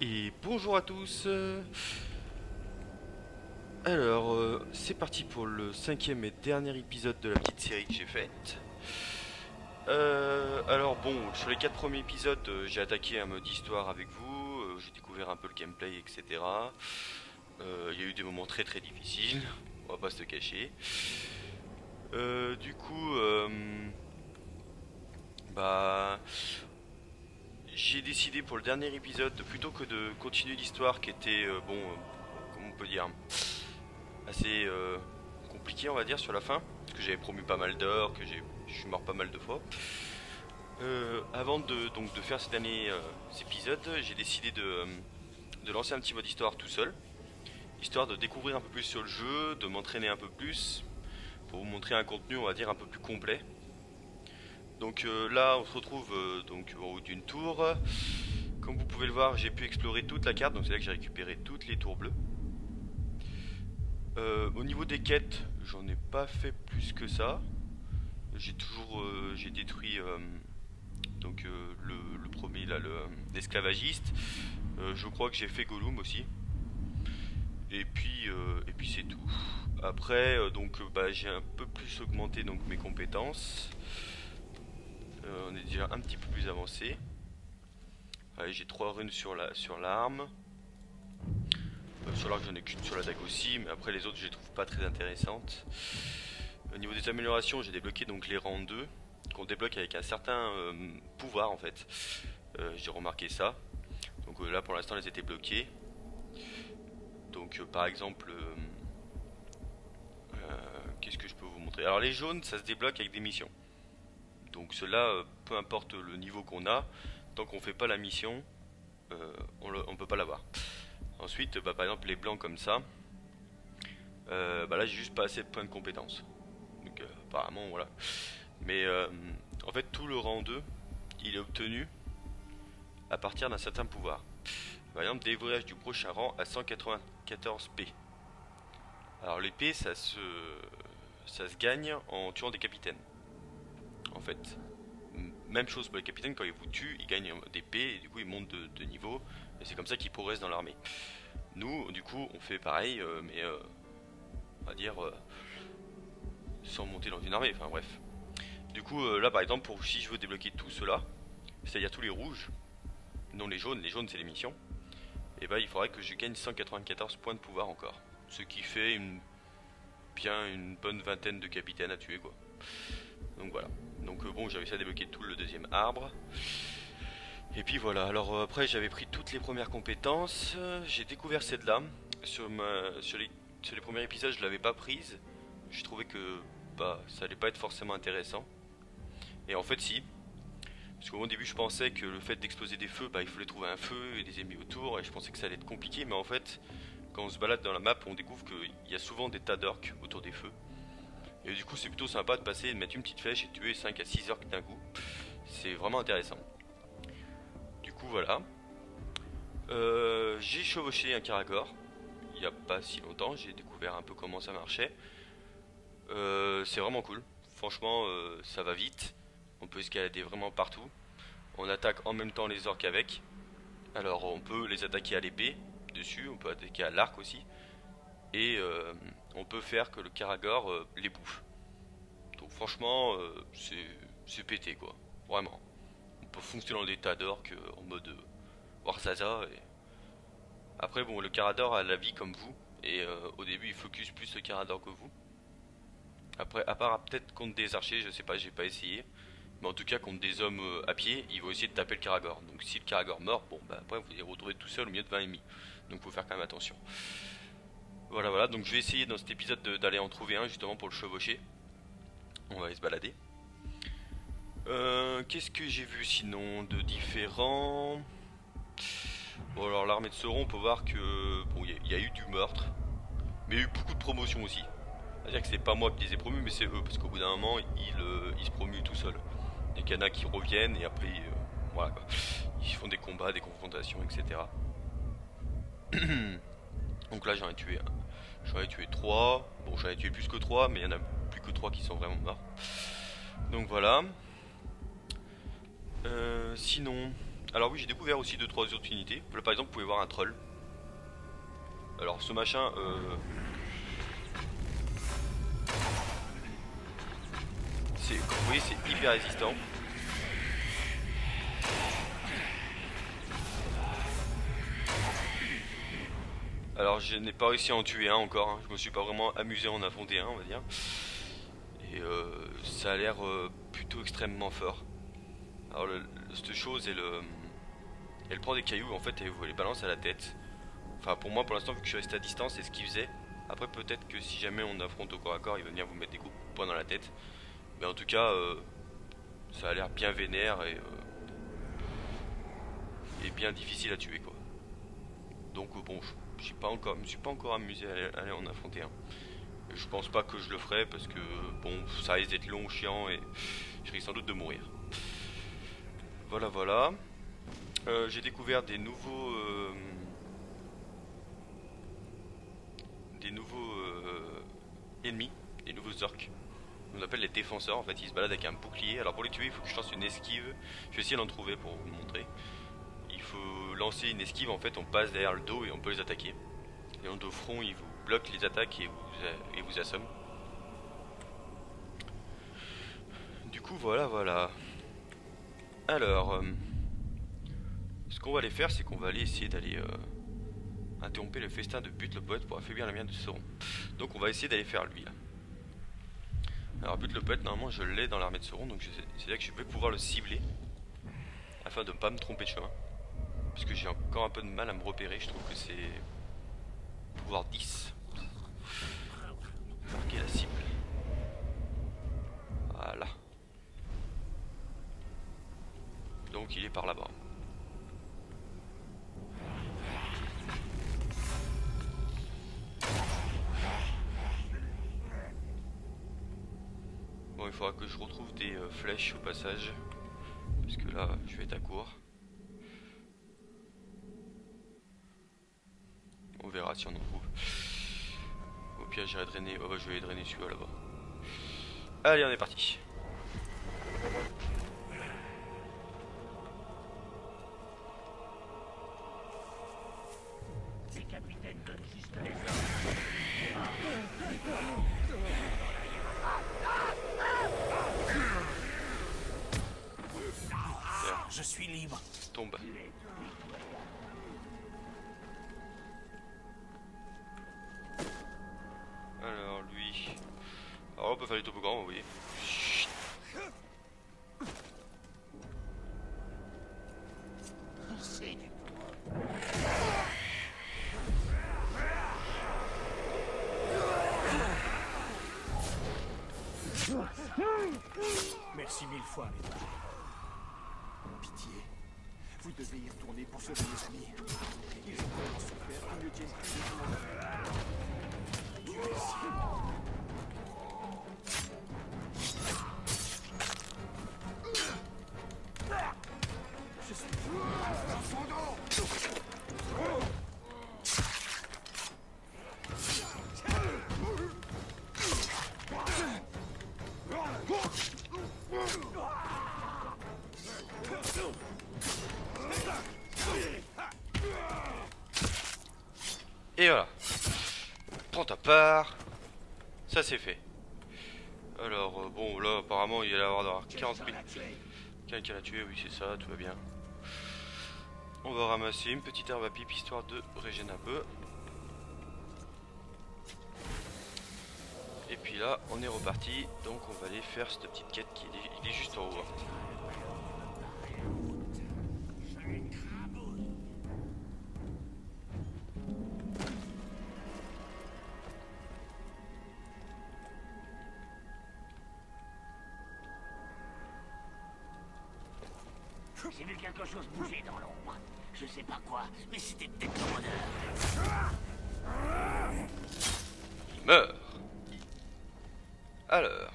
Et bonjour à tous. C'est parti pour le cinquième et dernier épisode de la petite série que j'ai faite. Sur les quatre premiers épisodes, j'ai attaqué un mode histoire avec vous, j'ai découvert un peu le gameplay, etc. Il y a eu des moments très très difficiles, on va pas se le cacher. Du coup, bah, j'ai décidé pour le dernier épisode, plutôt que de continuer l'histoire qui était, comment on peut dire, assez compliqué on va dire sur la fin parce que j'avais promu pas mal d'or, je suis mort pas mal de fois. Avant de faire ces derniers épisodes, j'ai décidé de lancer un petit mode histoire tout seul, histoire de découvrir un peu plus sur le jeu, de m'entraîner un peu plus pour vous montrer un contenu on va dire un peu plus complet. Donc là on se retrouve en haut d'une tour. Comme vous pouvez le voir, j'ai pu explorer toute la carte, donc c'est là que j'ai récupéré toutes les tours bleues. Au niveau des quêtes, j'en ai pas fait plus que ça. J'ai détruit le premier là, l'esclavagiste. Je crois que j'ai fait Gollum aussi. Et puis c'est tout. Après, j'ai un peu plus augmenté donc mes compétences. On est déjà un petit peu plus avancé. Ouais, j'ai 3 runes sur l'arme. Sur l'arc j'en ai qu'une sur la dague aussi, mais après les autres je les trouve pas très intéressantes. Au niveau des améliorations, j'ai débloqué donc les rangs 2 qu'on débloque avec un certain pouvoir en fait. J'ai remarqué ça. Donc là pour l'instant elles étaient bloquées. Donc par exemple, qu'est-ce que je peux vous montrer? Alors les jaunes ça se débloque avec des missions. Donc cela, peu importe le niveau qu'on a, tant qu'on fait pas la mission, on peut pas l'avoir. Ensuite, par exemple les blancs comme ça, là j'ai juste pas assez de points de compétence. Donc apparemment voilà. Mais en fait tout le rang 2 il est obtenu à partir d'un certain pouvoir. Par exemple dévrage du prochain rang à 194 P. Alors les P ça se gagne en tuant des capitaines. En fait. Même chose pour les capitaines, quand ils vous tuent, ils gagnent des P et du coup ils montent de niveau. Et c'est comme ça qu'ils progressent dans l'armée. Nous, du coup, on fait pareil, on va dire sans monter dans une armée, enfin bref. Du coup, là par exemple, si je veux débloquer tout cela, c'est-à-dire tous les rouges, non les jaunes c'est les missions, et il faudrait que je gagne 194 points de pouvoir encore. Ce qui fait bien une bonne vingtaine de capitaines à tuer quoi. Donc voilà. Donc j'ai réussi à débloquer tout le deuxième arbre. Et puis voilà, alors après j'avais pris toutes les premières compétences, j'ai découvert cette lame. Sur les premiers épisodes je l'avais pas prise, je trouvais que ça allait pas être forcément intéressant. Et en fait si, parce qu'au début je pensais que le fait d'exploser des feux, il fallait trouver un feu et des ennemis autour, et je pensais que ça allait être compliqué, mais en fait quand on se balade dans la map on découvre qu'il y a souvent des tas d'orques autour des feux. Et du coup c'est plutôt sympa de passer, de mettre une petite flèche et de tuer 5 à 6 orques d'un coup. C'est vraiment intéressant. Du coup voilà. J'ai chevauché un Karagor. Il n'y a pas si longtemps, j'ai découvert un peu comment ça marchait. C'est vraiment cool. Franchement, ça va vite. On peut escalader vraiment partout. On attaque en même temps les orques avec. Alors on peut les attaquer à l'épée dessus, on peut attaquer à l'arc aussi. Et on peut faire que le Karagor les bouffe. Donc franchement, c'est pété quoi. Vraiment. On peut fonctionner dans des tas d'orques en mode Warzaza. Après le Carador a la vie comme vous. Et au début il focus plus le Carador que vous. Après, à part peut-être contre des archers, je sais pas, j'ai pas essayé. Mais en tout cas contre des hommes à pied, ils vont essayer de taper le Karagor. Donc si le Karagor meurt, après vous allez vous retrouver tout seul au milieu de 20 ennemis. Donc faut faire quand même attention. Voilà, donc je vais essayer dans cet épisode d'aller en trouver un justement pour le chevaucher. On va aller se balader. Qu'est-ce que j'ai vu sinon de différent? Bon alors l'armée de Sauron, on peut voir que il y a eu du meurtre, mais il y a eu beaucoup de promotions aussi. C'est-à-dire que c'est pas moi qui les ai promus, mais c'est eux, parce qu'au bout d'un moment, ils se promuent tout seuls. Il y en a qui reviennent et après, voilà quoi. Ils font des combats, des confrontations, etc. Donc là j'en ai tué un. J'en ai tué 3. Bon j'en ai tué plus que 3, mais il y en a plus que 3 qui sont vraiment morts. Donc voilà. Sinon, Alors oui, j'ai découvert aussi 2-3 autres unités. Là, par exemple, vous pouvez voir un troll. Alors ce machin, comme vous voyez, c'est hyper résistant. Alors je n'ai pas réussi à en tuer un encore, hein. Je me suis pas vraiment amusé à en affronter un, on va dire. Et ça a l'air plutôt extrêmement fort. Alors cette chose, elle prend des cailloux en fait et vous les balance à la tête. Enfin pour moi pour l'instant vu que je suis resté à distance c'est ce qu'il faisait. Après peut-être que si jamais on affronte au corps à corps il va venir vous mettre des coups de poing dans la tête. Mais en tout cas ça a l'air bien vénère et bien difficile à tuer quoi. Donc bon je me suis pas encore amusé à aller en affronter un. Je pense pas que je le ferai parce que bon ça risque d'être long, chiant et je risque sans doute de mourir. Voilà voilà. J'ai découvert des nouveaux ennemis, des nouveaux orques. On appelle les défenseurs, en fait ils se baladent avec un bouclier. Alors pour les tuer il faut que je lance une esquive. Je vais essayer d'en trouver pour vous montrer. Il faut lancer une esquive, en fait on passe derrière le dos et on peut les attaquer. Et en dos front ils vous bloquent les attaques et vous assomment. Du coup voilà voilà. Alors ce qu'on va aller faire c'est qu'on va aller essayer d'aller interrompre le festin de But le poète pour affaiblir la mienne de Sauron. Donc on va essayer d'aller faire lui là. Alors But le poète normalement je l'ai dans l'armée de Sauron donc c'est là que je vais pouvoir le cibler afin de ne pas me tromper de chemin. Parce que j'ai encore un peu de mal à me repérer, je trouve que c'est pouvoir 10. Marquer la cible. Voilà. Donc il est par là-bas. Bon il faudra que je retrouve des flèches au passage. Parce que là je vais être à court. On verra si on en trouve. Au pire j'irai drainer. Oh bah je vais drainer celui-là là-bas. Allez on est parti. Je suis libre. Tombe. Alors lui. Alors on peut faire les toboggans, vous voyez. Merci mille fois, mes frères. Pitié. Vous devez y retourner pour sauver mes amis. Ils ont vraiment souffert, ils ne tiennent plus de Dieu merci. Je suis... Dans son dos. Et voilà. Prends ta part. Ça c'est fait. Alors bon là apparemment il y a l'air 40 000. Quelqu'un l'a tué, oui c'est ça, tout va bien. On va ramasser une petite herbe à pipe histoire de régénérer un peu. Et puis là on est reparti. Donc on va aller faire cette petite quête qui est juste en haut. Hein. J'ai vu quelque chose bouger dans l'ombre. Je sais pas quoi, mais c'était peut-être le rôdeur. Il meurt. Alors,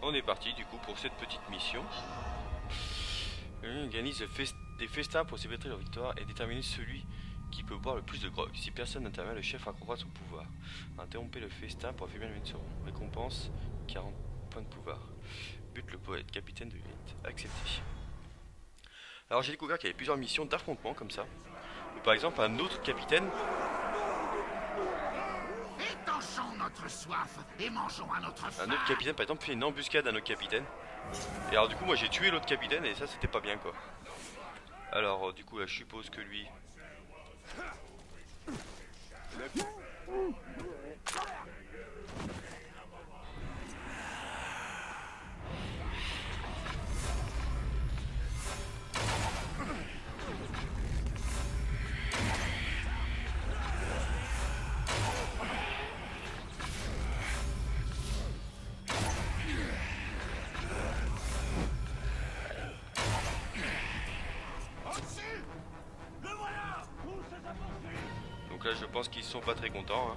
on est parti du coup pour cette petite mission. On organise des festins pour célébrer leur victoire et déterminer celui qui peut boire le plus de grog. Si personne n'intervient, le chef accroîtra son pouvoir. Interrompez le festin pour affaiblir le Sauron. Récompense 40 points de pouvoir. But le poète, capitaine de l'élite. Accepté. Alors j'ai découvert qu'il y avait plusieurs missions d'affrontement comme ça. Ou par exemple un autre capitaine. Étanchons notre soif et mangeons à notre faim. Un autre capitaine par exemple fait une embuscade à un autre capitaine. Et alors du coup moi j'ai tué l'autre capitaine et ça c'était pas bien quoi. Alors du coup là, je suppose que lui... Donc là je pense qu'ils sont pas très contents hein.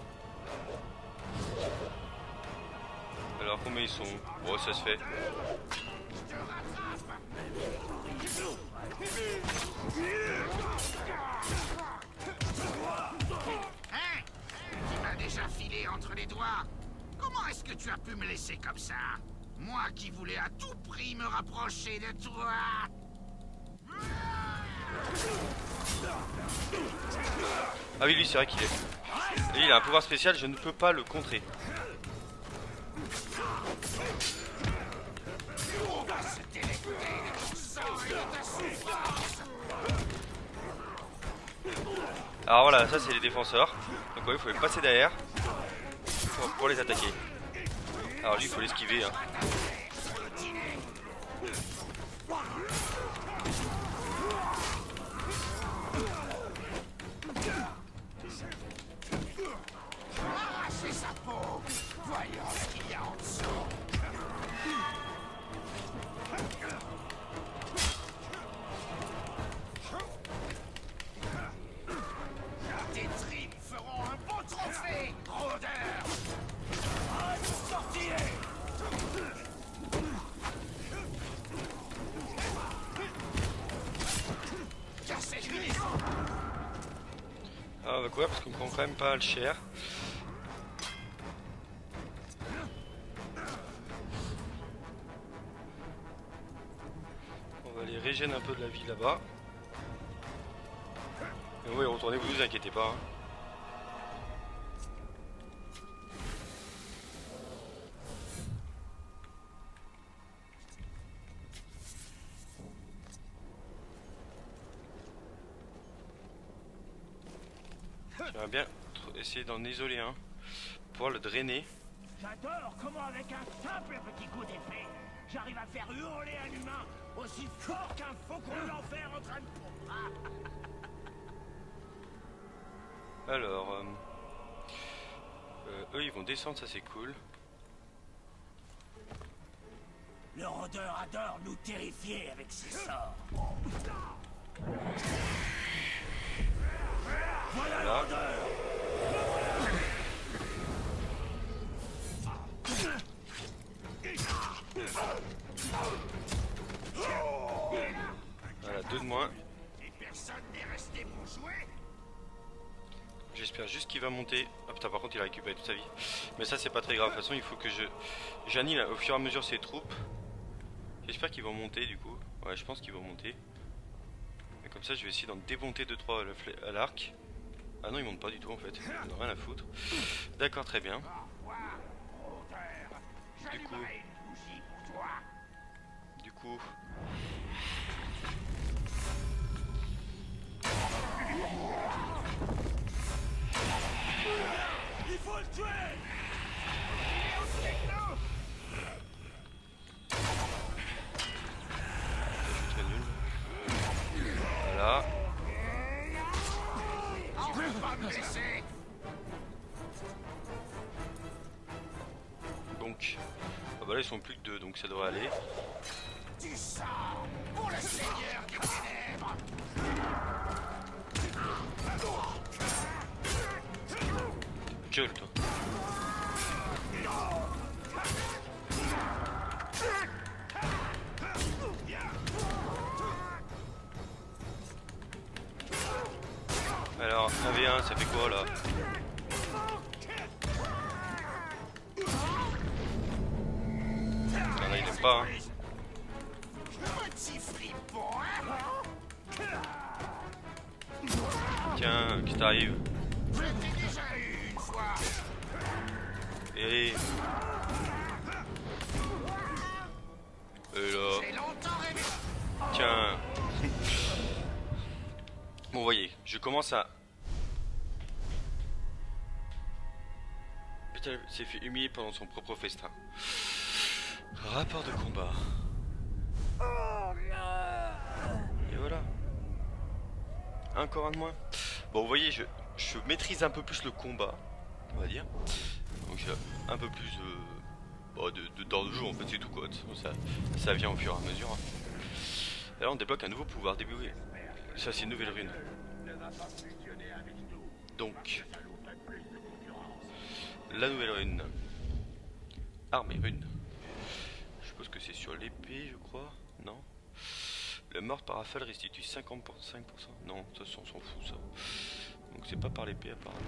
Alors combien ils sont? Bon ça se fait. Hein? Tu m'as déjà filé entre les doigts. Comment est-ce que tu as pu me laisser comme ça? Moi qui voulais à tout prix me rapprocher de toi. Ah oui lui c'est vrai qu'il est... Et il a un pouvoir spécial, je ne peux pas le contrer. Alors voilà, ça c'est les défenseurs. Donc ouais, il faut les passer derrière pour les attaquer. Alors lui il faut l'esquiver hein. Arrachez sa peau. Voyons ce qu'il y a en dessous. Tes tripes feront un beau trophée, rôdeur. Sortez. Cassez-lui. Ah bah quoi, parce qu'on prend quand même pas le cher. On va les régénérer un peu de la vie là-bas. Mais oui, retournez, vous inquiétez pas. Hein. J'aimerais bien essayer d'en isoler un. Pour pouvoir le drainer. J'adore comment avec un simple petit coup d'épée, j'arrive à faire hurler un humain aussi fort qu'un faucon de l'enfer en train de pondre. Alors, eux ils vont descendre, ça c'est cool. Le rôdeur adore nous terrifier avec ses sorts. Voilà le rôdeur. Voilà, 2 de moins. Et personne n'est resté pour jouer. J'espère juste qu'il va monter. Ah putain, par contre il a récupéré toute sa vie. Mais ça c'est pas très grave, de toute façon il faut que j'annule au fur et à mesure ses troupes. J'espère qu'ils vont monter du coup. Ouais, je pense qu'ils vont monter. Et comme ça je vais essayer d'en démonter 2-3 à l'arc. Ah non, ils montent pas du tout en fait, ils n'ont rien à foutre. D'accord, très bien. Du coup... Il faut le tuer. Je suis très nul. Voilà. Tu veux pas me laisser? Donc... Ah bah là ils sont plus que 2, donc ça devrait aller. Du sang pour le seigneur des ténèbres. Gueule toi. Alors 1v1 ça fait quoi là? Non, là il aime pas hein. Petit fripon, hein? Tiens, qu'est-ce qui t'arrive? Je t'ai déjà eu une fois. Et là, J'ai longtemps rêvé. tiens. Bon, vous voyez, je commence à... Putain, s'est fait humilier pendant son propre festin. Rapport de combat. Et voilà. Encore un de moins. Bon, vous voyez, je maîtrise un peu plus le combat, on va dire. Donc j'ai un peu plus d'heures de jeu, en fait, c'est tout quoi. Ça vient au fur et à mesure. Hein. Et là, on débloque un nouveau pouvoir, débloqué. Ça, c'est une nouvelle rune. Donc, la nouvelle rune. Arme et rune. Je suppose que c'est sur l'épée, je crois. Non. Le mort par rafale restitue 50%, 5%. Non, ça, on s'en fout, ça. Donc, c'est pas par l'épée, apparemment.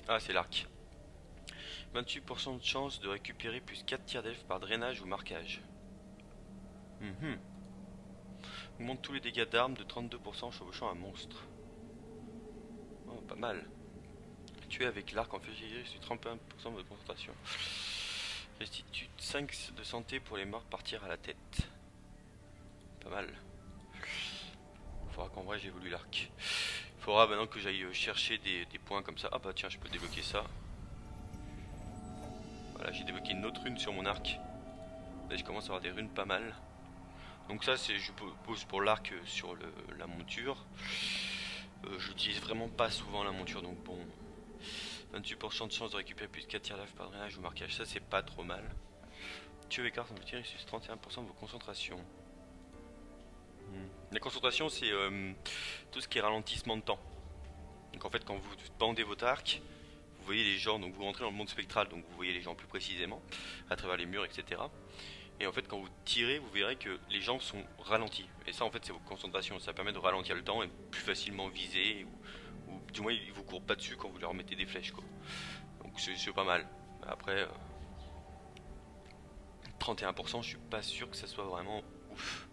Ah, c'est l'arc. 28% de chance de récupérer plus 4 tirs d'elfe par drainage ou marquage. Augmente tous les dégâts d'armes de 32% en chevauchant un monstre. Oh, pas mal. Tuer avec l'arc en février, c'est 31% de concentration. Restitue 5 de santé pour les morts par tir à la tête. Pas mal. Faudra qu'en vrai j'évolue l'arc. Faudra maintenant que j'aille chercher des points comme ça. Ah bah tiens, je peux débloquer ça. Voilà, j'ai débloqué une autre rune sur mon arc. Là je commence à avoir des runes pas mal. Donc ça c'est, je pose pour l'arc sur la monture. J'utilise vraiment pas souvent la monture, donc bon. 28% de chance de récupérer plus de 4 tirs d'elfe par drainage ou marquage, ça c'est pas trop mal. Tuer avec arc en tir, il suce 31% de vos concentrations. La concentration c'est tout ce qui est ralentissement de temps. Donc en fait quand vous bandez votre arc, vous voyez les gens, donc vous rentrez dans le monde spectral, donc vous voyez les gens plus précisément, à travers les murs, etc. Et en fait quand vous tirez, vous verrez que les gens sont ralentis. Et ça en fait c'est votre concentration, ça permet de ralentir le temps et plus facilement viser, ou du moins ils vous courent pas dessus quand vous leur mettez des flèches quoi. Donc c'est pas mal. Après 31%, je suis pas sûr que ça soit vraiment ouf.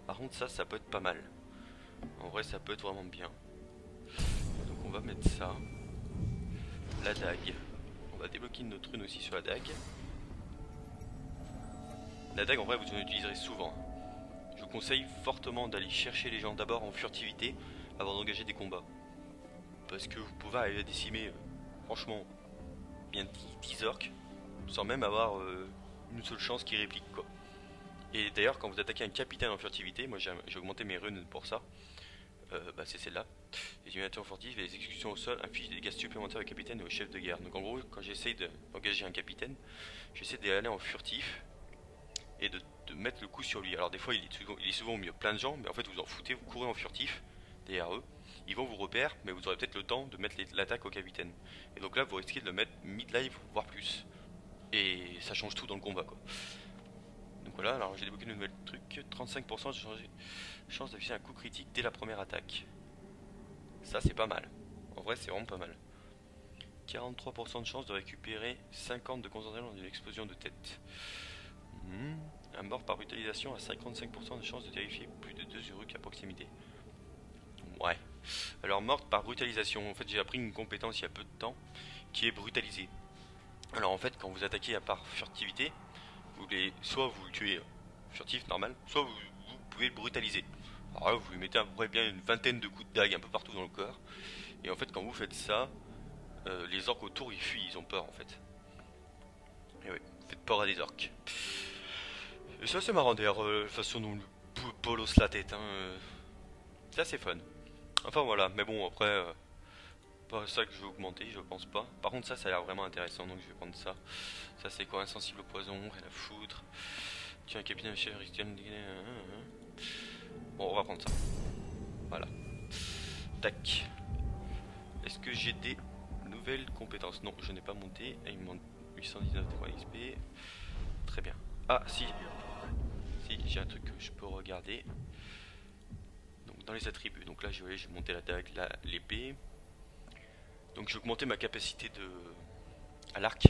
Par contre ça peut être pas mal. En vrai ça peut être vraiment bien. Donc on va mettre ça. La dague. On va débloquer une autre rune aussi sur la dague. La dague en vrai vous en utiliserez souvent. Je vous conseille fortement d'aller chercher les gens d'abord en furtivité avant d'engager des combats. Parce que vous pouvez aller décimer franchement bien 10 orques sans même avoir une seule chance qui réplique quoi. Et d'ailleurs quand vous attaquez un capitaine en furtivité, moi j'ai augmenté mes runes pour ça. C'est celle-là. Les humiliations furtives et les exécutions au sol infligent des dégâts supplémentaires au capitaine et au chef de guerre. Donc en gros, quand j'essaye d'engager un capitaine, j'essaie d'aller en furtif et de mettre le coup sur lui. Alors des fois il est souvent au milieu de plein de gens, mais en fait vous en foutez, vous courez en furtif derrière eux. Ils vont vous repérer, mais vous aurez peut-être le temps de mettre l'attaque au capitaine. Et donc là vous risquez de le mettre mid-live, voire plus. Et ça change tout dans le combat quoi. Donc voilà, alors j'ai débloqué de nouveaux trucs. 35% de chance d'afficher un coup critique dès la première attaque. Ça c'est pas mal. En vrai c'est vraiment pas mal. 43% de chance de récupérer 50 de concentration dans une explosion de tête. Un mort par brutalisation a 55% de chance de terrifier plus de 2 Uruk à proximité. Ouais. Alors morte par brutalisation, en fait j'ai appris une compétence il y a peu de temps qui est brutalisée. Alors en fait quand vous attaquez à part furtivité, soit vous le tuez furtif normal, soit vous pouvez le brutaliser. Alors là vous lui mettez à peu près bien une vingtaine de coups de dague un peu partout dans le corps. Et en fait quand vous faites ça, les orques autour ils fuient, ils ont peur en fait. Et oui, vous faites peur à des orques. Et ça c'est marrant d'ailleurs, la façon dont le polosse la tête, c'est assez fun. Enfin voilà, mais bon après, pas ça que je vais augmenter, je pense pas. Par contre ça a l'air vraiment intéressant, donc je vais prendre ça. Ça c'est quoi, insensible au poison, rien à foutre. Tu as un capitaine de chef Christian. Bon on va prendre ça. Voilà. Tac. Est-ce que j'ai des nouvelles compétences? Non, je n'ai pas monté. Il me manque 819 XP. Très bien. Ah si. Si, j'ai un truc que je peux regarder. Donc dans les attributs. Donc là j'ai monté la dague, l'épée. Donc j'ai augmenté ma capacité à l'arc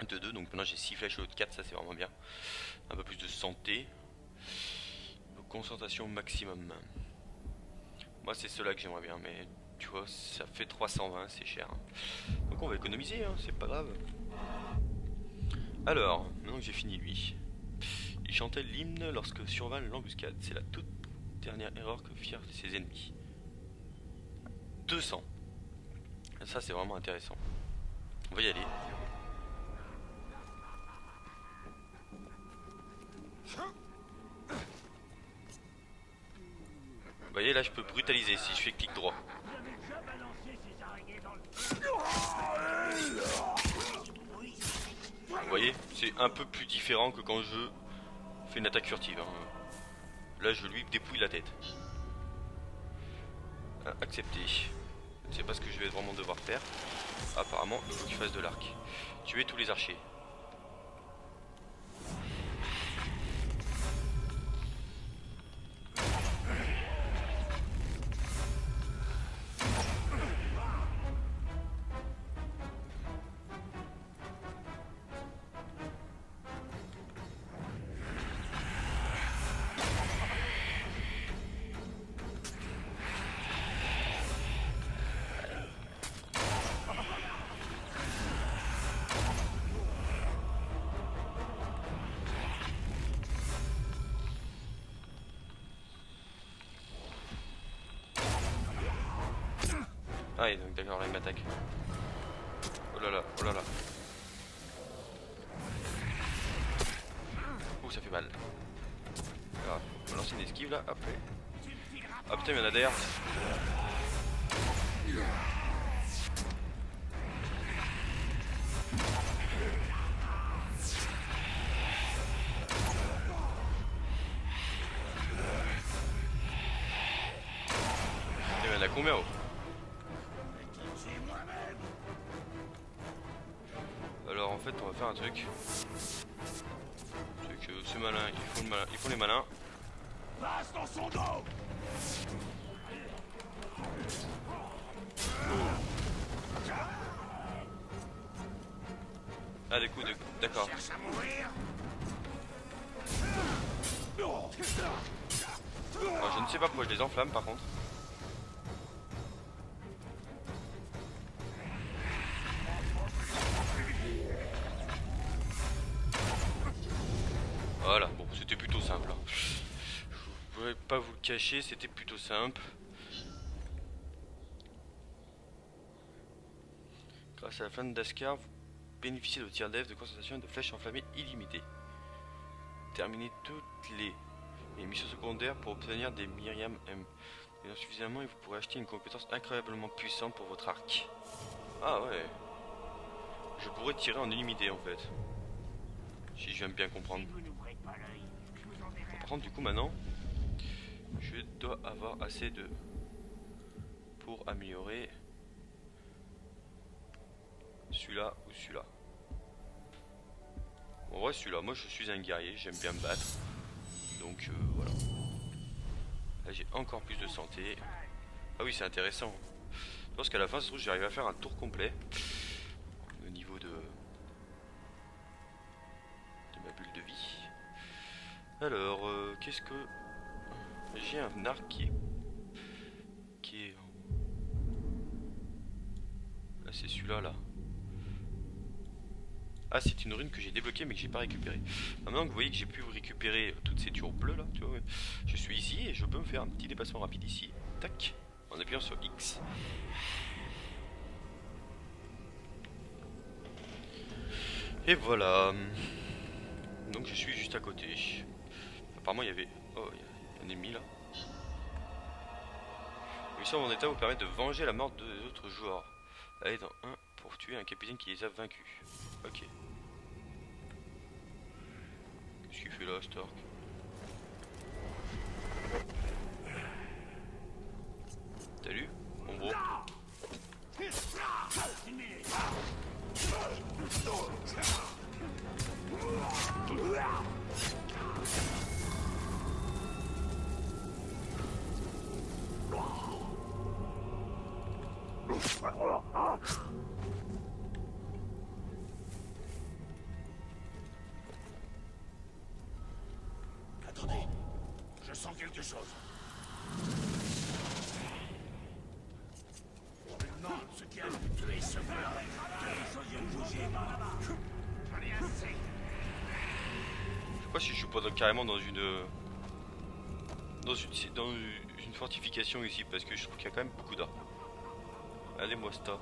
de 2. Donc maintenant j'ai 6 flèches au lieu de 4, ça c'est vraiment bien. Un peu plus de santé. Donc, concentration maximum. Moi c'est ceux-là que j'aimerais bien, mais tu vois, ça fait 320, c'est cher. Donc on va économiser, hein, c'est pas grave. Alors, maintenant que j'ai fini lui. Il chantait l'hymne lorsque survint l'embuscade. C'est la toute dernière erreur que firent ses ennemis. 200. Ça c'est vraiment intéressant. On va y aller. Vous voyez là je peux brutaliser si je fais clic droit. Vous voyez, c'est un peu plus différent que quand je fais une attaque furtive. Hein. Là je lui dépouille la tête. Accepter. Je ne sais pas ce que je vais vraiment devoir faire. Apparemment il faut qu'il fasse de l'arc. Tuer tous les archers. Ah et donc d'accord là il m'attaque. Oh là là, oh là là. Ouh ça fait mal. Alors, on va lancer une esquive là, hop. Ah putain il y en a derrière. Il y en a combien oh? Alors en fait on va faire un truc. C'est que ce malin, ils font les malins. Passe dans son dos. Ah des coups de... D'accord. Cherche à mourir. Alors, je ne sais pas pourquoi je les enflamme par contre. Voilà, bon c'était plutôt simple. Hein. Je ne pourrais pas vous le cacher, c'était plutôt simple. Grâce à la fin d'Askar, vous bénéficiez de tir d'Ef, de concentration et de flèches enflammées illimitées. Terminez toutes les missions secondaires pour obtenir des Myriam M. Et suffisamment et vous pourrez acheter une compétence incroyablement puissante pour votre arc. Ah ouais. Je pourrais tirer en illimité en fait. Si je viens de bien comprendre. Bon, par contre du coup maintenant, je dois avoir assez de... pour améliorer celui-là ou celui-là. En vrai celui-là, moi je suis un guerrier, j'aime bien me battre. Donc voilà. Là j'ai encore plus de santé. Ah oui c'est intéressant. Je pense qu'à la fin ça se trouve j'arrive à faire un tour complet. Au niveau de ma bulle de vie. Alors qu'est-ce que... J'ai un arc qui est... Là c'est celui-là là. Ah c'est une rune que j'ai débloquée mais que j'ai pas récupérée. Maintenant que vous voyez que j'ai pu récupérer toutes ces tours bleues là, tu vois, je suis ici et je peux me faire un petit déplacement rapide ici. Tac, en appuyant sur X. Et voilà. Donc je suis juste à côté. Apparemment il y avait... Oh, il y a un ennemi là. Mission en état vous permet de venger la mort des autres joueurs. Allez dans 1 pour tuer un capitaine qui les a vaincus. Ok. Qu'est-ce qu'il fait là, Stark? Salut, mon gros. Attendez, je sens quelque chose. Je sais pas si je suis pas carrément dans une fortification ici parce que je trouve qu'il y a quand même beaucoup d'armes. Allez moi ça.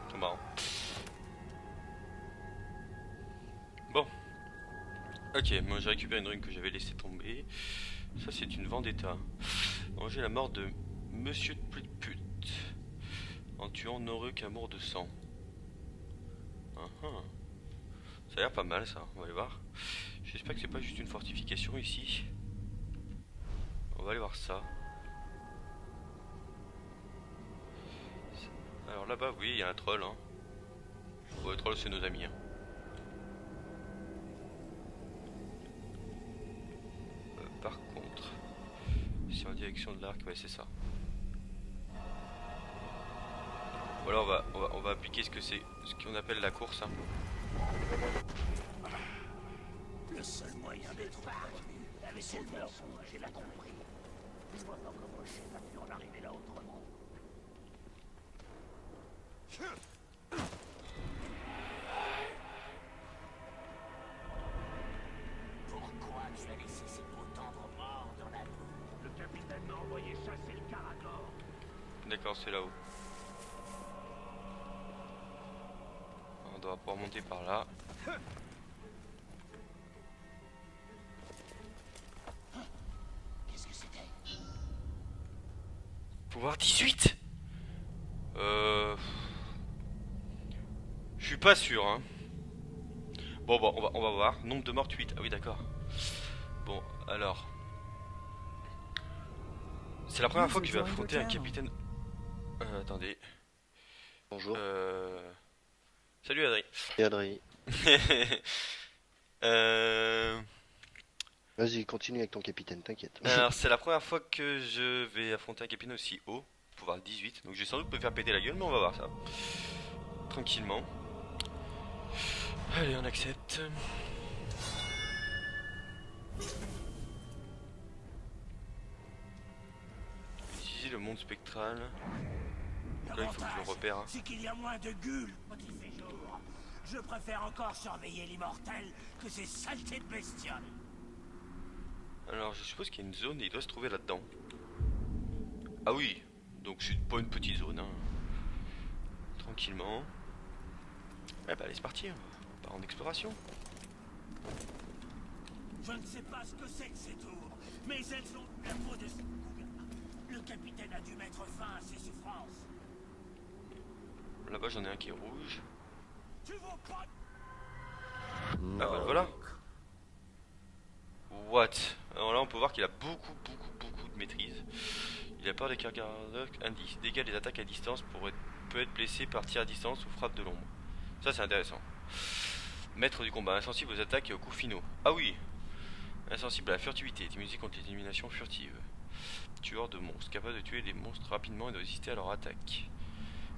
C'est marrant. Bon. Ok, moi j'ai récupéré une rune que j'avais laissé tomber. Ça c'est une vendetta. Venger la mort de Monsieur de Pute en tuant Noruk amour de sang. Ça a l'air pas mal ça, on va aller voir. J'espère que c'est pas juste une fortification ici. On va aller voir ça. Alors là-bas, oui, il y a un troll. Hein. Bon, le troll, c'est nos amis. Hein. Par contre, si en direction de l'arc, ouais, c'est ça. Voilà, on va appliquer ce qu'on appelle la course. Hein. Le seul moyen d'être parvenu avec ce mensonge, j'ai la compris. Je vois pas comment le chef a pu en arriver là autrement. Pourquoi tu as laissé ces beaux tendres morts dans la boue? Le capitaine m'a envoyé chasser le Caragor. D'accord, c'est là-haut. On doit pouvoir monter par là. Qu'est-ce que c'était? Pouvoir 18. Je suis pas sûr hein. Bon on va voir. Nombre de morts 8. Ah oui d'accord. Bon alors. C'est la première fois que je vais affronter un capitaine. Attendez. Bonjour. Salut Adrien. Et Adrien. Vas-y, continue avec ton capitaine, t'inquiète. Alors c'est la première fois que je vais affronter un capitaine aussi haut. Pouvoir 18. Donc je vais sans doute me faire péter la gueule mais on va voir ça. Tranquillement. Allez on accepte. Utiliser le monde spectral. Donc là il faut que je le repère. Hein. C'est qu'il y a moins de gueules quand il fait jour. Je préfère encore surveiller l'immortel que ces saletés de bestioles. Alors je suppose qu'il y a une zone et il doit se trouver là-dedans. Ah oui, donc c'est pas une petite zone. Hein. Tranquillement. Eh bah allez c'est parti, on part en exploration. Je ne sais pas ce que c'est que ces tours, mais elles sont la peau de ce cougar. Le capitaine a dû mettre fin à ses souffrances. Là-bas j'en ai un qui est rouge. Tu vaux pas. Ah bah voilà. What? Alors là on peut voir qu'il a beaucoup de maîtrise. Il a peur des cargars indice. Dégâts des attaques à distance peut être blessé par tir à distance ou frappe de l'ombre. Ça c'est intéressant. Maître du combat, insensible aux attaques et aux coups finaux. Ah oui. Insensible à la furtivité, immunisé contre l'élimination furtive. Tueur de monstres, capable de tuer des monstres rapidement et de résister à leur attaque.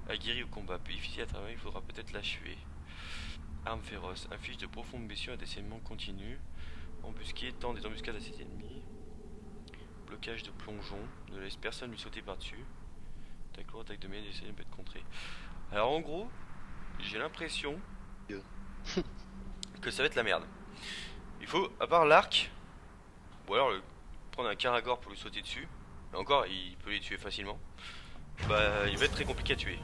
Aguerri au combat, peu difficile à travailler, il faudra peut-être l'achever. Arme féroce, inflige de profondes blessures à des saignements continus. Embusqué, tend des embuscades à ses ennemis. Blocage de plongeon, ne laisse personne lui sauter par-dessus. Attaque lourde, attaque de mêlée, des saignements peut être contrée. Alors en gros, j'ai l'impression que ça va être la merde. Il faut, à part l'arc, ou alors prendre un Caragor pour lui sauter dessus. Et encore, il peut les tuer facilement. Bah, il va être très compliqué à tuer.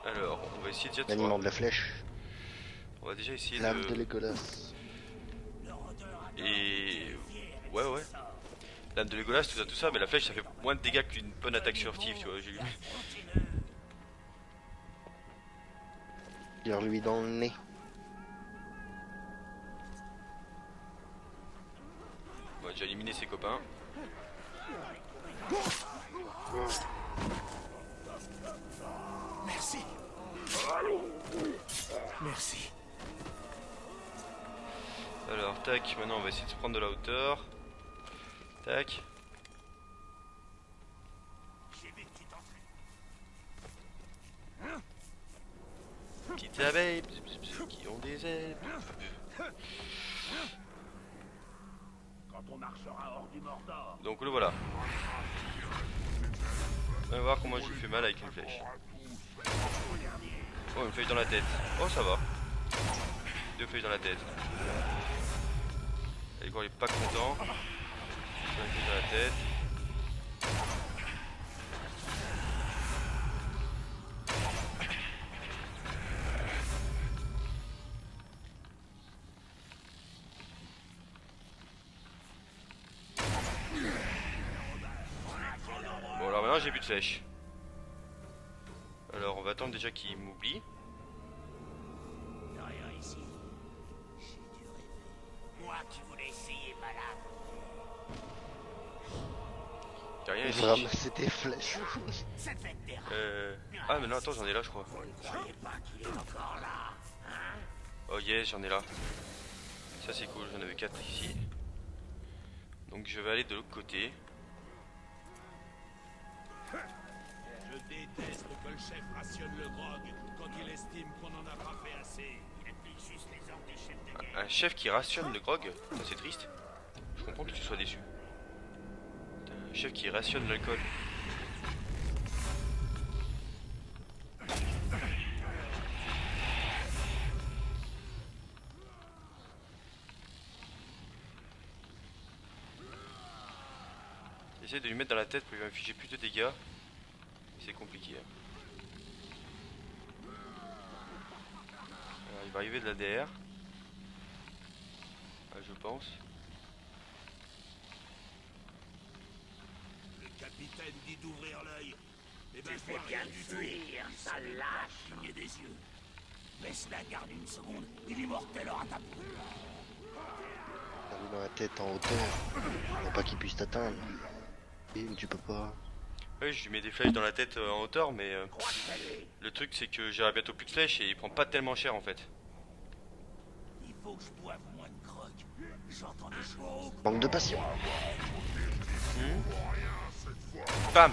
Alors, on va essayer déjà de L'aliment de la flèche. On va déjà essayer L'âme de Legolas. Et... Ouais. L'âme de Legolas, tout ça, mais la flèche ça fait moins de dégâts qu'une bonne attaque furtive, tu vois. Tire-lui dans le nez. On va déjà éliminer ses copains. Merci. Merci. Alors, tac, maintenant on va essayer de se prendre de la hauteur. Tac. Petites abeilles qui ont des ailes. Quand on marchera hors du Mordor. Donc le voilà. On va voir comment je lui fais mal avec une flèche. Oh, une flèche dans la tête. Oh, ça va. 2 flèches dans la tête. Et quand il est pas content, une flèche dans la tête. Bon, alors maintenant j'ai plus de flèches. Alors on va attendre déjà qu'il m'oublie. Rien ici. J'ai dû rêver. Moi qui voulais essayer malade. Y'a rien On ici. va ramasser tes flèches. Cette fête des rats. Ah mais non attends, j'en ai là je crois. Vous ne croyez pas qu'il est encore là, hein? Oh yes, j'en ai là. Ça c'est cool, j'en avais 4 ici. Donc je vais aller de l'autre côté. Je déteste que le chef rationne le grog quand il estime qu'on n'en a pas fait assez. Il applique juste les ordres des chefs de guerre. Un chef qui rationne le grog, ça c'est triste. Je comprends que tu sois déçu. Un chef qui rationne l'alcool. J'essaie de lui mettre dans la tête pour lui infliger plus de dégâts. C'est compliqué. Alors, il va arriver de la DR. Je pense. Le capitaine dit d'ouvrir l'œil. Eh ben, Tu je fais vois bien rien de du tout. fuir, sale lâche. Cligner des yeux. Laisse-la garder une seconde, et l'immortel aura ta peau. T'as mis dans la tête en hauteur. Pour pas qu'il puisse t'atteindre. Et tu peux pas. Oui, je lui mets des flèches dans la tête en hauteur, mais le truc c'est que j'aurai bientôt plus de flèches et il prend pas tellement cher en fait. Il faut que je boive moins de grog. J'entends des choses. Manque de passion. Bam.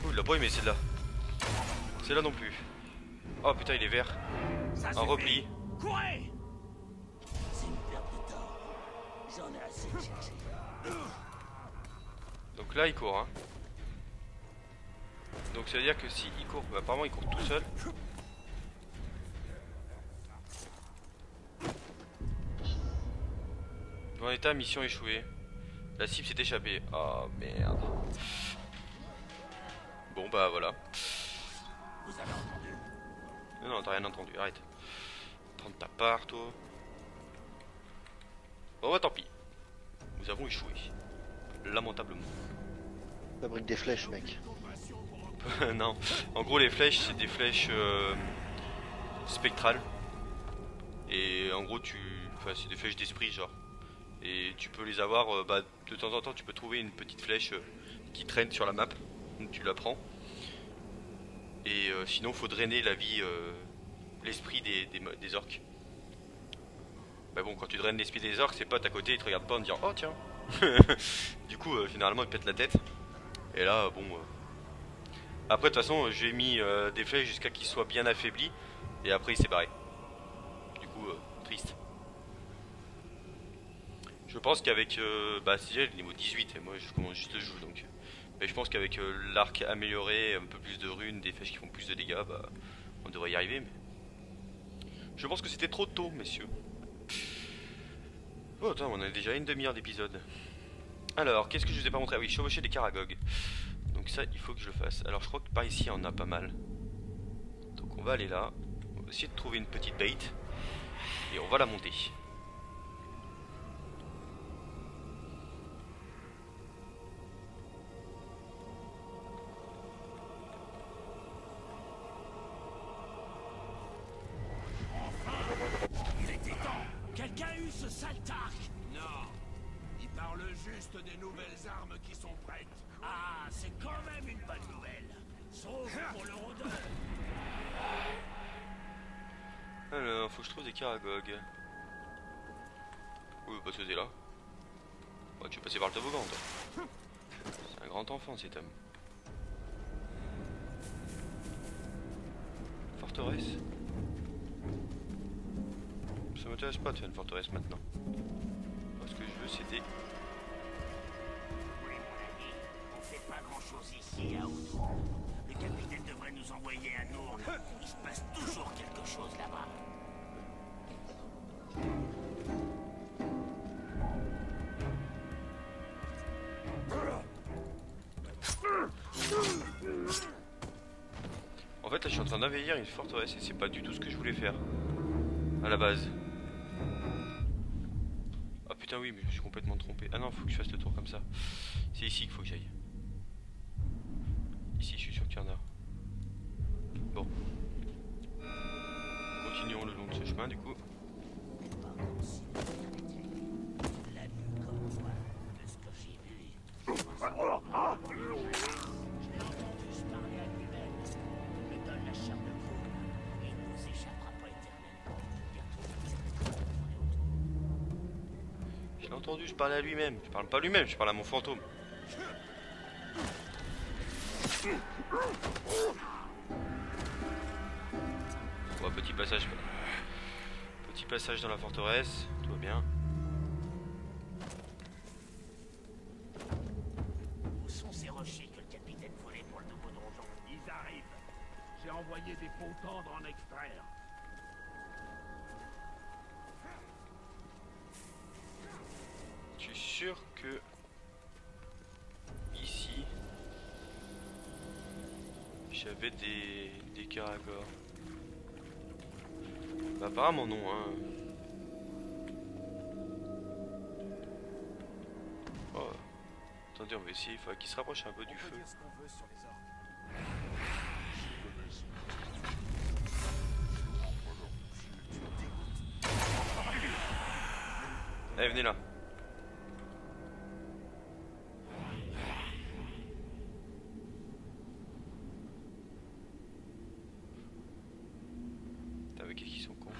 Oh, il l'a pas aimé celle-là. Celle-là non plus. Oh putain, il est vert. Ça En suffit. repli. Courez! C'est une perte de temps. J'en ai assez de chercher. Donc là il court hein. Donc ça veut dire que si il court, bah, apparemment il court tout seul. Bon état, mission échouée. La cible s'est échappée. Oh merde. Bon bah voilà. Vous avez entendu? Non, t'as rien entendu, arrête. Prendre ta part, toi. Bon bah tant pis. Nous avons échoué. Lamentablement. Fabrique des flèches, mec. Non, en gros les flèches c'est des flèches spectrales. Et en gros enfin c'est des flèches d'esprit genre. Et tu peux les avoir, bah, de temps en temps tu peux trouver une petite flèche qui traîne sur la map. Donc tu la prends. Et sinon faut drainer la vie, l'esprit des orques. Bah bon, quand tu draines l'esprit des orques, c'est pas à côté, ils te regardent pas en disant oh tiens. Du coup finalement ils te pètent la tête. Et là bon après de toute façon j'ai mis des flèches jusqu'à qu'ils soient bien affaiblis. Et après il s'est barré. Du coup triste. Je pense qu'avec bah si j'ai le niveau 18 et moi je commence juste le jeu donc. Mais je pense qu'avec l'arc amélioré, un peu plus de runes, des flèches qui font plus de dégâts, bah on devrait y arriver. Mais je pense que c'était trop tôt, messieurs. Oh attends, on a déjà une demi-heure d'épisode. Alors, qu'est-ce que je vous ai pas montré? Ah oui, chevaucher des Karagog. Donc ça, il faut que je le fasse. Alors je crois que par ici, on en a pas mal. Donc on va aller là. On va essayer de trouver une petite bait. Et on va la monter. Il était temps. Quelqu'un a eu ce sale tarc? Non. Il parle juste des nouvelles armes qui sont prêtes. Ah, c'est quand même une bonne nouvelle. Sauf pour le rôdeur. Alors, faut que je trouve des Karagog. Oui, parce que t'es là. Ouais, tu veux passer par le toboggan, toi. C'est un grand enfant, cet homme. forteresse? Ça m'intéresse pas de faire une forteresse maintenant. Moi, ce que je veux, c'est des... Oui, mon ami, on fait pas grand-chose ici à Outron. Le capitaine devrait nous envoyer un ourne. Il se passe toujours quelque chose là-bas. En fait, là, je suis en train d'envahir une forteresse et c'est pas du tout ce que je voulais faire. À la base. Ah putain, oui, mais je me suis complètement trompé. Ah non, faut que je fasse le tour comme ça. C'est ici qu'il faut que j'aille. Ici, je suis sûr qu'il y en a. Bon. Continuons le long de ce chemin, du coup. La nuit comme moi, de ce que j'ai vu. Je l'ai entendu se parler à lui-même. Il me donne la chair de poule. Il ne nous échappera pas éternellement. Bientôt, on est autour. Je l'ai entendu, je parlais à lui-même. Je parle pas à lui-même, je parle à mon fantôme. Bon, petit passage. Petit passage dans la forteresse, tout va bien. Où sont ces rochers que le capitaine volait pour le nouveau donjon? Ils arrivent. J'ai envoyé des peaux tendres en extraire. Je suis sûr que ici j'avais des caragors. Bah, apparemment non, hein. Oh. Attendez, on va essayer, il faudra qu'il se rapproche un peu du On peut feu. dire ce qu'on veut sur les orques. Allez, venez là. Putain, mais qu'est-ce qu'ils sont cons.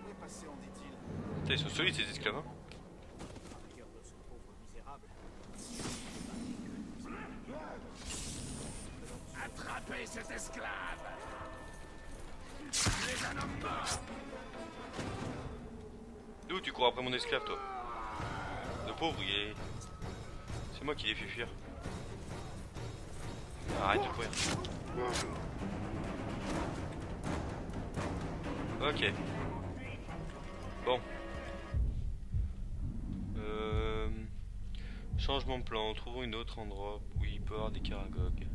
Où est passé, en dit-il? Putain, ils sont solides ces esclaves, hein. La rigueur de ce pauvre misérable. Attrapez cet esclave! Tu es un homme mort! D'où tu cours après mon esclave, toi? Le pauvre, il est... C'est moi qui l'ai fait fuir. Arrête de courir. Ok. Bon. Changement de plan. Trouvons une autre endroit où il peut y avoir des caragogues.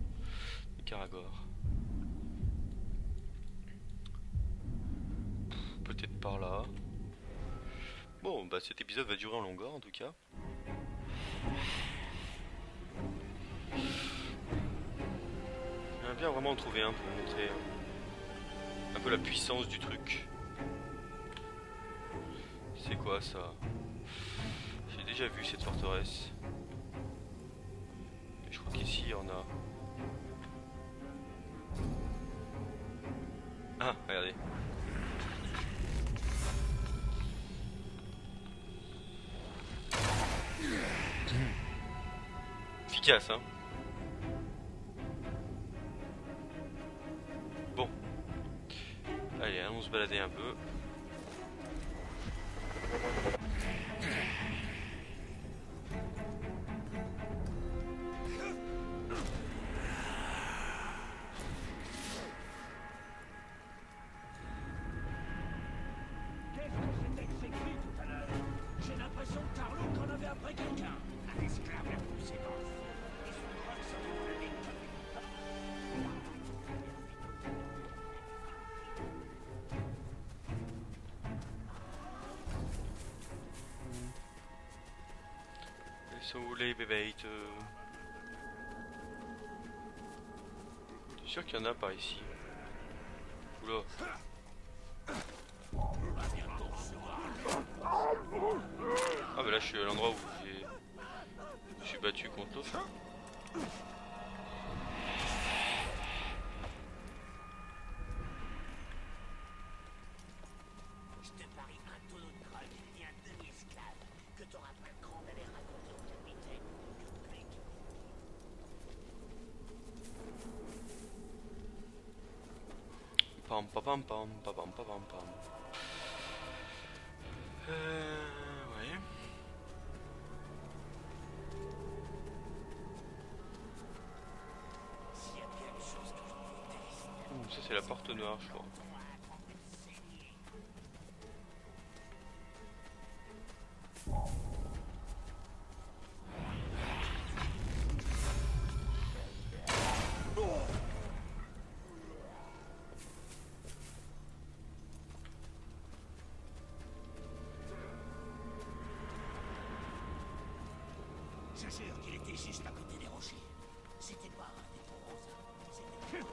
Des caragors. Peut-être par là. Bon, bah cet épisode va durer en longueur en tout cas. J'aimerais bien vraiment en trouver un pour vous montrer un peu la puissance du truc. C'est quoi ça? J'ai déjà vu cette forteresse. Mais je crois qu'ici il y en a. Ah, regardez. Efficace, hein. Bon. Allez, allons se balader un peu. Qu'est-ce que c'était que ces cris tout à l'heure? J'ai l'impression que Tarlouk en avait après quelqu'un. Un esclave l'a poussé dans le feu. Et son bras s'en est donné comme une Ils sont où les bébés? Je suis sûr qu'il y en a par ici. Oula. Ah bah là je suis à l'endroit où je me suis battu contre l'autre. Je te parie un tonneau de grog et un demi-esclave que t'auras pas le cran d'aller raconter au capitaine que Blake Pam pam pam pam pam pam pam pam. Ouais. S'il y a bien une chose que je déteste, Ça c'est la porte noire, je crois. je jure qu'il était juste à côté des rochers. C'était pas un des bronzes. C'était...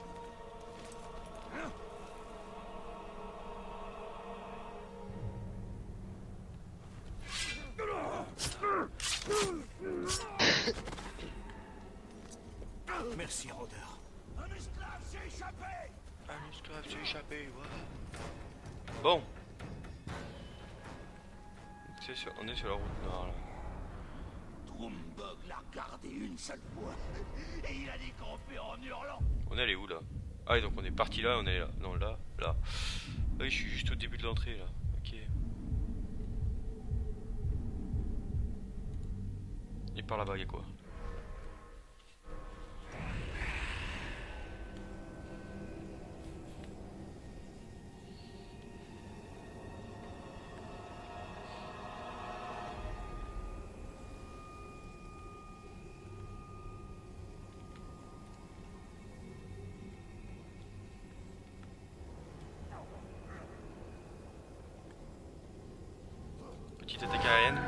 Merci, rôdeur. Un esclave s'est échappé! Un esclave s'est échappé, voilà. Bon. On est sur la route noire là. Drumbog l'a regardé une seule fois et il a décampé en hurlant. On est allé où là? Ah, et donc on est parti là, on est là. Non, là, là. Ah oui, je suis juste au début de l'entrée là. Ok. Et par là-bas, il y a quoi? Petite attaque aérienne.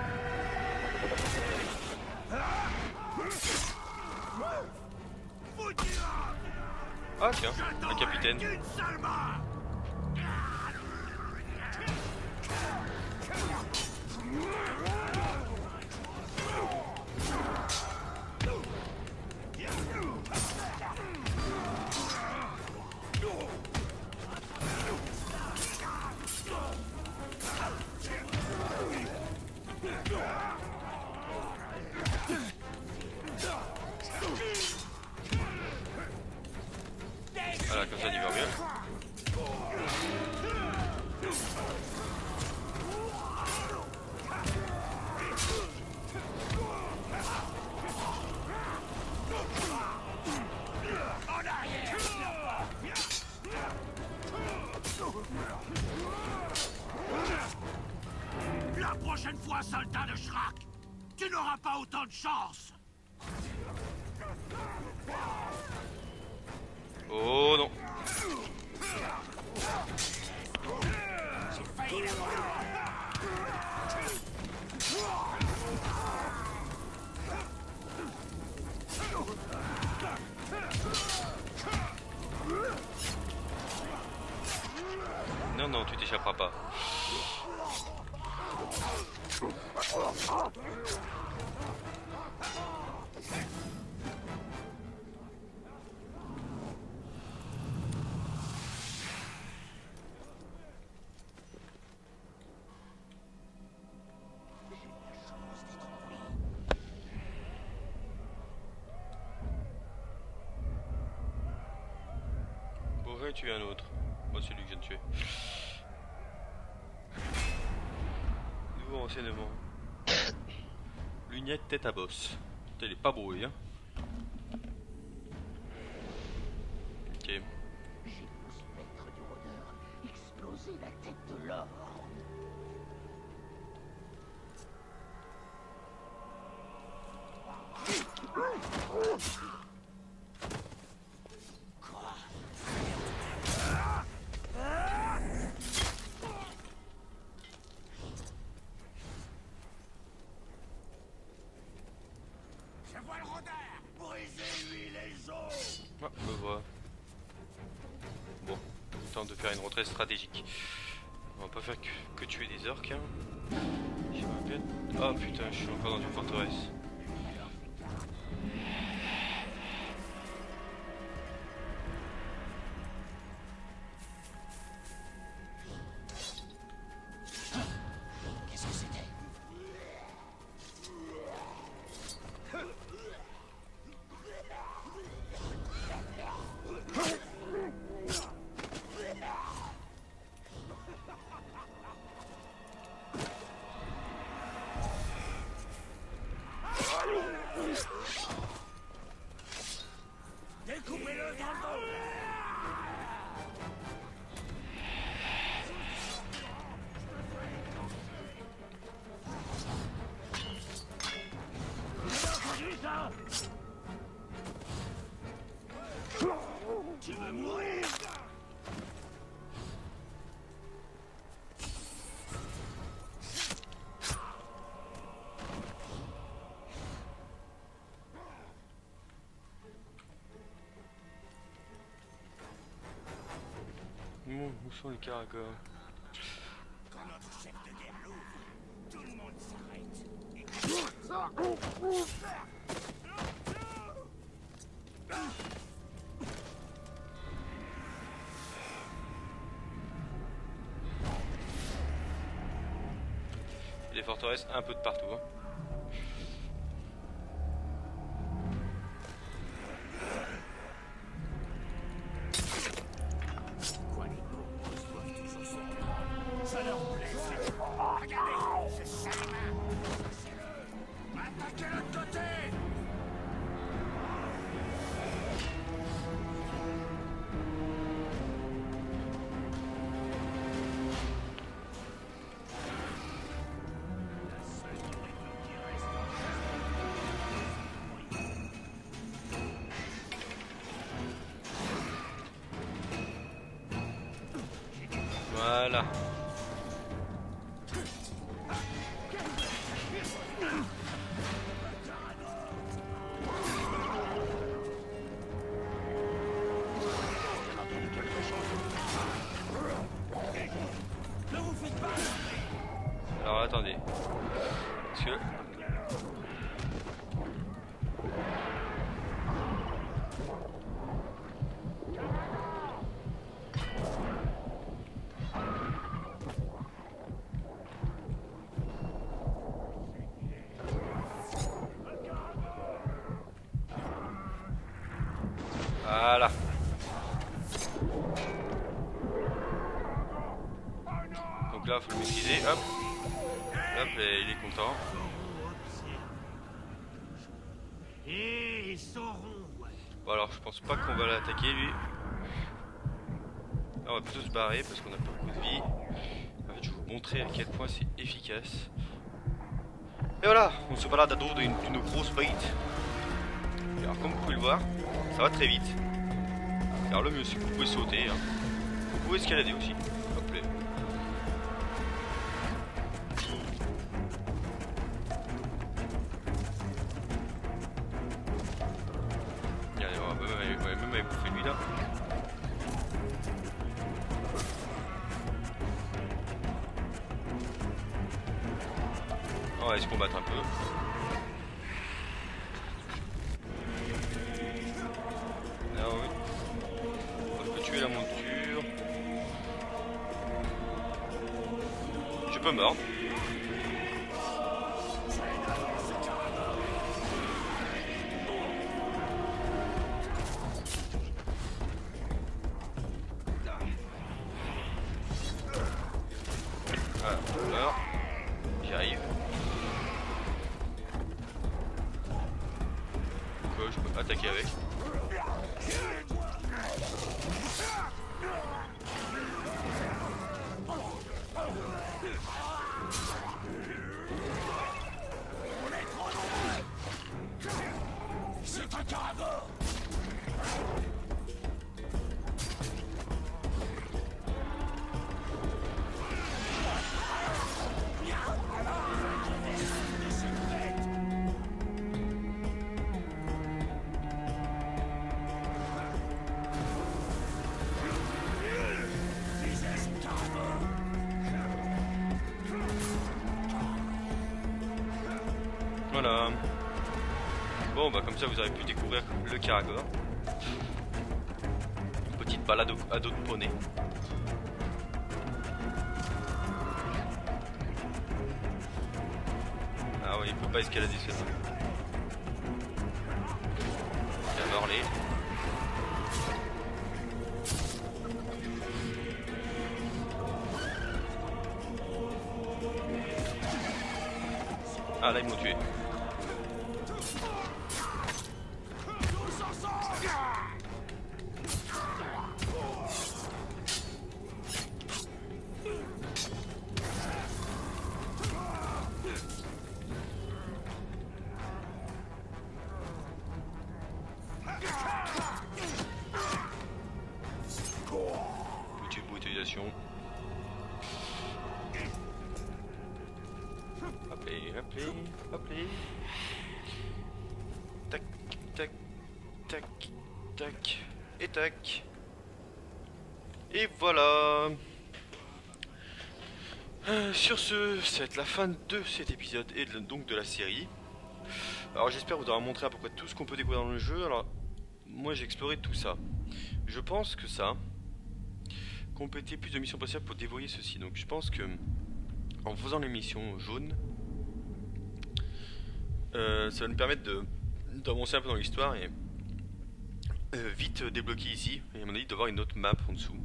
Ah tiens, un capitaine. Une seule main! Voilà, comme ça, il va mieux. La prochaine fois, soldat de Shrak, tu n'auras pas autant de chance! Oh non. Non, non, tu t'échapperas pas. Pourrais tuer un autre. Moi, c'est lui que je viens de tuer. Nouveau renseignement. Lunettes tête à bosse. Putain, il est pas brouillé, hein. Ok. J'ai vu le spectre du rôdeur exploser la tête de l'or. Je vois le rôdeur! Brisez-lui les os! Ah, je le vois. Bon, temps de faire une retraite stratégique. On va pas faire que tuer des orques, hein. J'aimerais bien... Oh putain, je suis encore dans une forteresse. Qu'est-ce que c'était? Où sont les caragors? Quand notre chef de guerre l'ouvre, tout le monde s'arrête. Les forteresses un peu de partout. Hein. Quoi, les cocos doivent toujours se prendre? Ça leur plaît, ça. Regardez, ce sale main. Attaquez l'autre côté! Voilà. Alors attendez. Parce que... Voilà. Donc là, faut le maîtriser. Hop. Hop, et il est content. Et ils sauront, ouais. Bon alors, je pense pas qu'on va l'attaquer lui. Là, on va plutôt se barrer parce qu'on a pas beaucoup de vie. En fait, je vais vous montrer à quel point c'est efficace. Et voilà, on se balade à dos d'une grosse bête. Alors comme vous pouvez le voir, ça va très vite. Alors le mieux c'est que vous pouvez sauter. Hein. Vous pouvez escalader aussi. Hop là. Regardez, on va même aller bouffer lui là. On va aller se combattre un peu. Ah oui. Je peux tuer la monture. Je peux mordre. Voilà, je meurs. J'y arrive. Donc je peux attaquer avec. C'est un caragor! Voilà. Bon bah comme ça vous avez pu découvrir le caragor. Une petite balade à dos de poney. Ah oui, il peut pas escalader celui-là. Il a morlé. Ah là ils m'ont tué. Petite brutalisation. Hop là. Tac, tac, tac, tac, et tac. Et voilà. Sur ce, ça va être la fin de cet épisode et donc de la série. Alors j'espère vous avoir montré à peu près tout ce qu'on peut découvrir dans le jeu. Alors moi j'ai exploré tout ça. Je pense que ça, compléter plus de missions possibles pour dévoyer ceci. Donc je pense que en faisant les missions jaunes, ça va nous permettre d'avancer un peu dans l'histoire et vite débloquer ici. Et à mon avis d'avoir une autre map en dessous.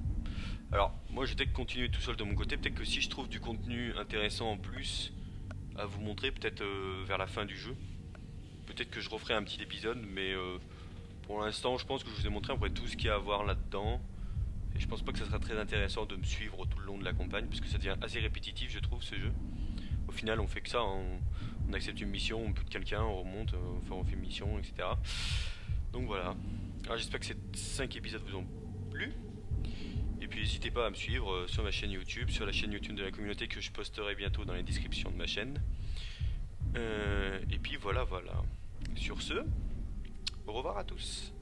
Alors moi je vais peut-être continuer tout seul de mon côté. Peut-être que si je trouve du contenu intéressant en plus à vous montrer, peut-être vers la fin du jeu, peut-être que je referai un petit épisode, mais pour l'instant je pense que je vous ai montré à peu près tout ce qu'il y a à voir là-dedans. Et je pense pas que ça sera très intéressant de me suivre tout le long de la campagne, puisque ça devient assez répétitif je trouve ce jeu. Au final on fait que ça, hein. On accepte une mission, on bute quelqu'un, on remonte, enfin on fait une mission, etc. Donc voilà. Alors j'espère que ces 5 épisodes vous ont plu. Et puis n'hésitez pas à me suivre sur ma chaîne YouTube, sur la chaîne YouTube de la communauté que je posterai bientôt dans les descriptions de ma chaîne. Et puis voilà. Sur ce, au revoir à tous.